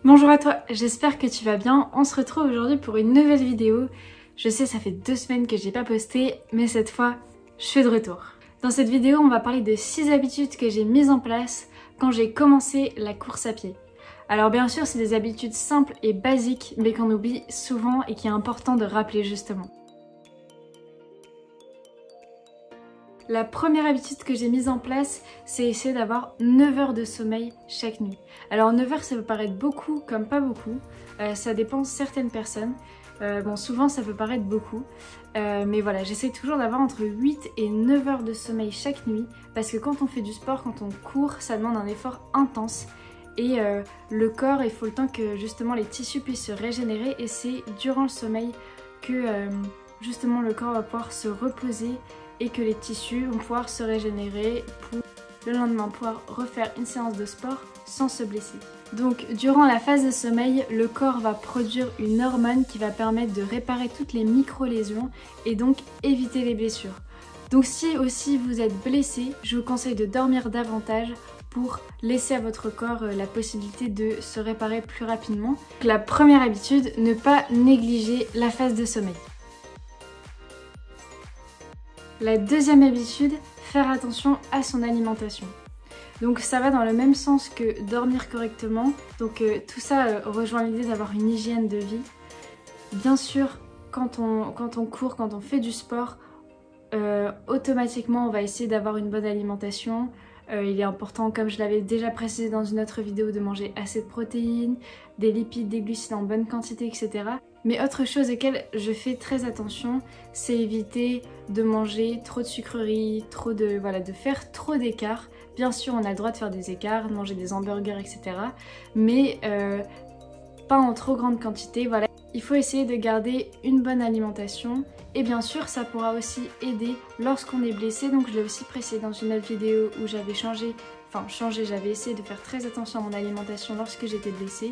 Bonjour à toi, j'espère que tu vas bien. On se retrouve aujourd'hui pour une nouvelle vidéo. Je sais, ça fait 2 semaines que j'ai pas posté, mais cette fois, je suis de retour. Dans cette vidéo, on va parler de 6 habitudes que j'ai mises en place quand j'ai commencé la course à pied. Alors bien sûr, c'est des habitudes simples et basiques, mais qu'on oublie souvent et qui est important de rappeler justement. La première habitude que j'ai mise en place, c'est essayer d'avoir 9 heures de sommeil chaque nuit. Alors 9 heures, ça peut paraître beaucoup comme pas beaucoup, ça dépend de certaines personnes. Bon, souvent ça peut paraître beaucoup, mais voilà, j'essaie toujours d'avoir entre 8 et 9 heures de sommeil chaque nuit, parce que quand on fait du sport, quand on court, ça demande un effort intense. Et le corps, il faut le temps que justement les tissus puissent se régénérer, et c'est durant le sommeil que justement le corps va pouvoir se reposer et que les tissus vont pouvoir se régénérer pour le lendemain pouvoir refaire une séance de sport sans se blesser. Donc durant la phase de sommeil, le corps va produire une hormone qui va permettre de réparer toutes les micro-lésions et donc éviter les blessures. Donc si aussi vous êtes blessé, je vous conseille de dormir davantage pour laisser à votre corps la possibilité de se réparer plus rapidement. La première habitude, ne pas négliger la phase de sommeil. La deuxième habitude, faire attention à son alimentation. Donc ça va dans le même sens que dormir correctement. Donc tout ça rejoint l'idée d'avoir une hygiène de vie. Bien sûr, quand on court, quand on fait du sport, automatiquement on va essayer d'avoir une bonne alimentation. Il est important, comme je l'avais déjà précisé dans une autre vidéo, de manger assez de protéines, des lipides, des glucides en bonne quantité, etc. Mais autre chose auquel je fais très attention, c'est éviter de manger trop de sucreries, de faire trop d'écarts. Bien sûr, on a le droit de faire des écarts, de manger des hamburgers, etc. Mais pas en trop grande quantité. Voilà. Il faut essayer de garder une bonne alimentation. Et bien sûr, ça pourra aussi aider lorsqu'on est blessé. Donc je l'ai aussi précisé dans une autre vidéo où j'avais j'avais essayé de faire très attention à mon alimentation lorsque j'étais blessée.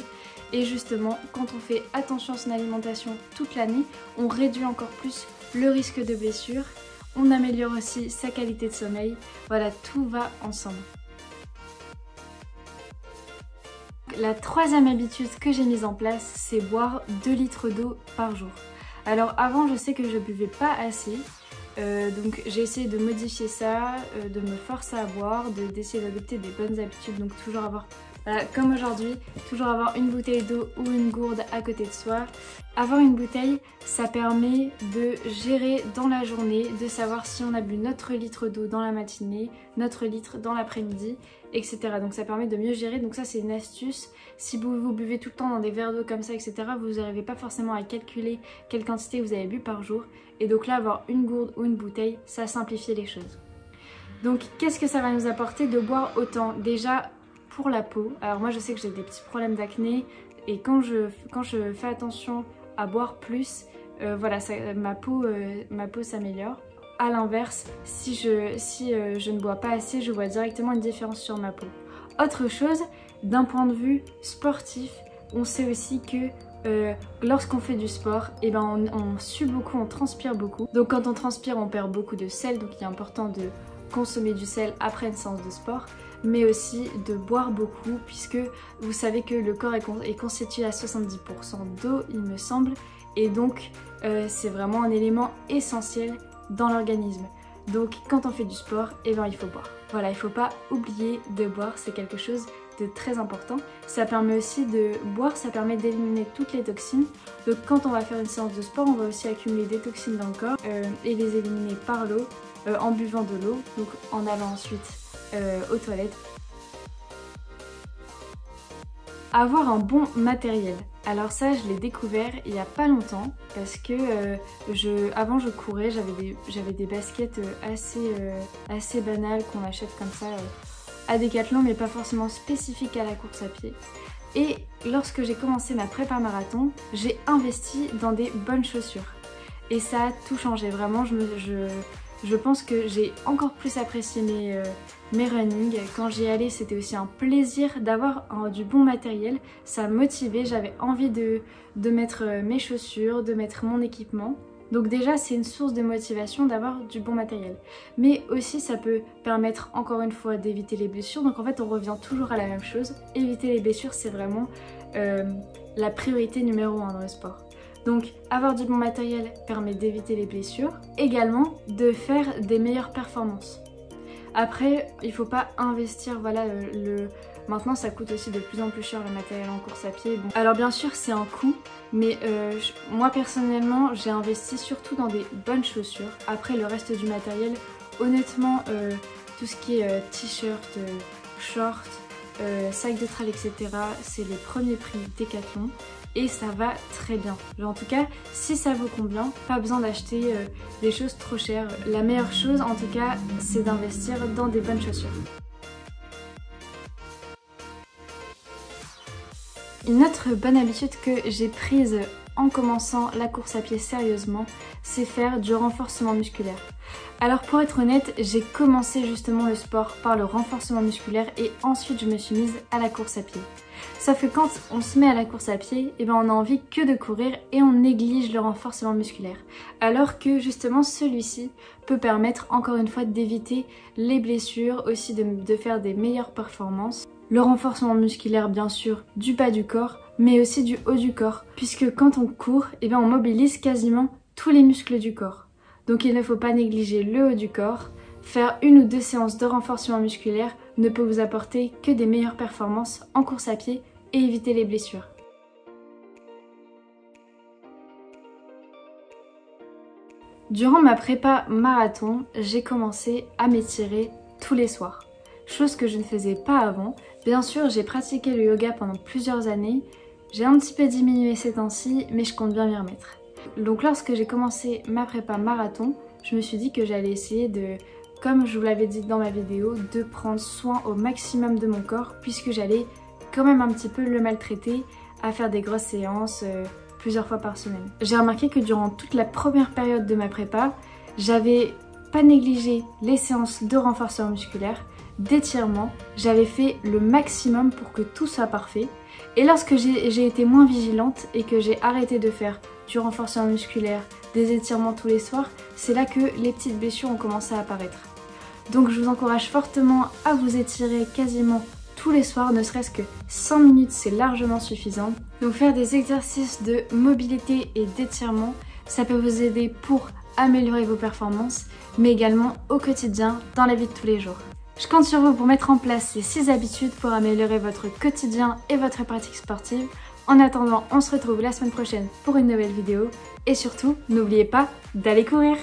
Et justement, quand on fait attention à son alimentation toute l'année, on réduit encore plus le risque de blessure. On améliore aussi sa qualité de sommeil. Voilà, tout va ensemble. La troisième habitude que j'ai mise en place, c'est boire 2 litres d'eau par jour. Alors avant, je sais que je buvais pas assez, donc j'ai essayé de modifier ça, de me forcer à boire, d'essayer d'adopter des bonnes habitudes, donc toujours avoir, comme aujourd'hui, toujours avoir une bouteille d'eau ou une gourde à côté de soi. Avoir une bouteille, ça permet de gérer dans la journée, de savoir si on a bu notre litre d'eau dans la matinée, notre litre dans l'après-midi, etc. Donc ça permet de mieux gérer, donc ça c'est une astuce. Si vous buvez tout le temps dans des verres d'eau comme ça, etc., vous n'arrivez pas forcément à calculer quelle quantité vous avez bu par jour. Et donc là, avoir une gourde ou une bouteille, ça simplifie les choses. Donc qu'est-ce que ça va nous apporter de boire autant? Déjà, pour la peau, alors moi je sais que j'ai des petits problèmes d'acné, et quand je fais attention à boire plus, voilà, ma peau s'améliore. A l'inverse, si je ne bois pas assez, je vois directement une différence sur ma peau. Autre chose, d'un point de vue sportif, on sait aussi que lorsqu'on fait du sport, on sue beaucoup, on transpire beaucoup. Donc quand on transpire, on perd beaucoup de sel, donc il est important de consommer du sel après une séance de sport, mais aussi de boire beaucoup, puisque vous savez que le corps est constitué à 70% d'eau, il me semble, et donc c'est vraiment un élément essentiel dans l'organisme. Donc quand on fait du sport, il faut boire. Voilà, il ne faut pas oublier de boire, c'est quelque chose de très important. Ça permet aussi de boire, ça permet d'éliminer toutes les toxines. Donc quand on va faire une séance de sport, on va aussi accumuler des toxines dans le corps et les éliminer par l'eau, en buvant de l'eau, donc en allant ensuite aux toilettes. Avoir un bon matériel. Alors ça, je l'ai découvert il n'y a pas longtemps, parce que avant je courais, j'avais des baskets assez banales qu'on achète comme ça à Decathlon, mais pas forcément spécifiques à la course à pied. Et lorsque j'ai commencé ma prépa marathon, j'ai investi dans des bonnes chaussures. Et ça a tout changé, vraiment, je pense que j'ai encore plus apprécié mes running. Quand j'y allais, c'était aussi un plaisir d'avoir du bon matériel. Ça me motivait, j'avais envie de mettre mes chaussures, de mettre mon équipement. Donc déjà c'est une source de motivation d'avoir du bon matériel. Mais aussi ça peut permettre encore une fois d'éviter les blessures. Donc en fait on revient toujours à la même chose. Éviter les blessures c'est vraiment la priorité numéro 1 dans le sport. Donc avoir du bon matériel permet d'éviter les blessures. Également de faire des meilleures performances. Après il ne faut pas investir, voilà, maintenant ça coûte aussi de plus en plus cher le matériel en course à pied. Bon. Alors bien sûr c'est un coût, mais moi personnellement j'ai investi surtout dans des bonnes chaussures. Après le reste du matériel, honnêtement tout ce qui est t-shirt, short, sac de trail etc. c'est les premiers prix Decathlon et ça va très bien. Genre, en tout cas si ça vous convient, pas besoin d'acheter des choses trop chères. La meilleure chose en tout cas c'est d'investir dans des bonnes chaussures. Une autre bonne habitude que j'ai prise en commençant la course à pied sérieusement, c'est faire du renforcement musculaire. Alors pour être honnête, j'ai commencé justement le sport par le renforcement musculaire et ensuite je me suis mise à la course à pied. Sauf que quand on se met à la course à pied, on a envie que de courir et on néglige le renforcement musculaire. Alors que justement celui-ci peut permettre encore une fois d'éviter les blessures, aussi de faire des meilleures performances. Le renforcement musculaire bien sûr du bas du corps, mais aussi du haut du corps. Puisque quand on court, on mobilise quasiment tous les muscles du corps. Donc il ne faut pas négliger le haut du corps. Faire 1 ou 2 séances de renforcement musculaire ne peut vous apporter que des meilleures performances en course à pied et éviter les blessures. Durant ma prépa marathon, j'ai commencé à m'étirer tous les soirs. Chose que je ne faisais pas avant. Bien sûr, j'ai pratiqué le yoga pendant plusieurs années. J'ai un petit peu diminué ces temps-ci, mais je compte bien m'y remettre. Donc lorsque j'ai commencé ma prépa marathon, je me suis dit que j'allais essayer de, comme je vous l'avais dit dans ma vidéo, de prendre soin au maximum de mon corps puisque j'allais quand même un petit peu le maltraiter à faire des grosses séances plusieurs fois par semaine. J'ai remarqué que durant toute la première période de ma prépa, j'avais pas négligé les séances de renforcement musculaire, d'étirement, j'avais fait le maximum pour que tout soit parfait. Et lorsque j'ai été moins vigilante et que j'ai arrêté de faire du renforcement musculaire, des étirements tous les soirs, c'est là que les petites blessures ont commencé à apparaître. Donc je vous encourage fortement à vous étirer quasiment tous les soirs, ne serait-ce que 5 minutes, c'est largement suffisant. Donc faire des exercices de mobilité et d'étirement, ça peut vous aider pour améliorer vos performances, mais également au quotidien, dans la vie de tous les jours. Je compte sur vous pour mettre en place ces 6 habitudes pour améliorer votre quotidien et votre pratique sportive. En attendant, on se retrouve la semaine prochaine pour une nouvelle vidéo. Et surtout, n'oubliez pas d'aller courir!